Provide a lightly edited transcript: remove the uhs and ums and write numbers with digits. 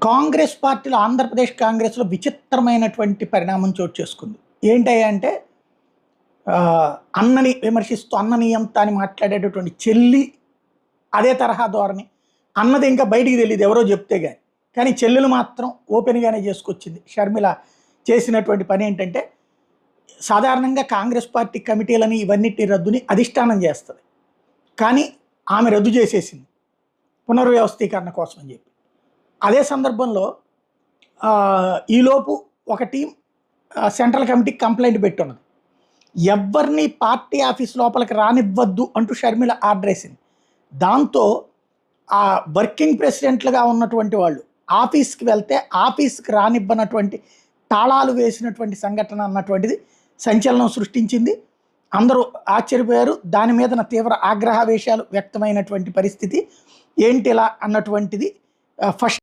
కాంగ్రెస్ పార్టీలో ఆంధ్రప్రదేశ్ కాంగ్రెస్‌లో విచిత్రమైనటువంటి పరిణామం చోటు చేసుకుంది. ఏంటయ్యా అంటే అన్నని విమర్శిస్తూ అన్ననీయంత అని మాట్లాడేటటువంటి చెల్లి అదే తరహా ధోరణి. అన్నది ఇంకా బయటికి తెలీదు ఎవరో చెప్తే గాని. కానీ చెల్లెలు మాత్రం ఓపెన్‌గానే చేసుకొచ్చింది. షర్మిల చేసినటువంటి పని ఏంటంటే సాధారణంగా కాంగ్రెస్ పార్టీ కమిటీలని ఇవన్నిటి రద్దుని అధిష్టానం చేస్తది. కానీ ఆమె రద్దు చేసేసింది. పునర్వ్యవస్థీకరణ కోసం అని చెప్పి. అదే సందర్భంలో ఈలోపు ఒక టీం సెంట్రల్ కమిటీకి కంప్లైంట్ పెట్టున్నది. ఎవ్వరిని పార్టీ ఆఫీస్ లోపలికి రానివ్వద్దు అంటూ షర్మిల ఆర్డర్ వేసింది. దాంతో ఆ వర్కింగ్ ప్రెసిడెంట్లుగా ఉన్నటువంటి వాళ్ళు ఆఫీస్కి వెళ్తే ఆఫీస్కి రానివ్వనటువంటి తాళాలు వేసినటువంటి సంఘటన అన్నటువంటిది సంచలనం సృష్టించింది. అందరూ ఆశ్చర్యపోయారు. దాని మీద తీవ్ర ఆగ్రహావేశాలు వ్యక్తమైనటువంటి పరిస్థితి. ఏంటిలా అన్నటువంటిది ఫస్ట్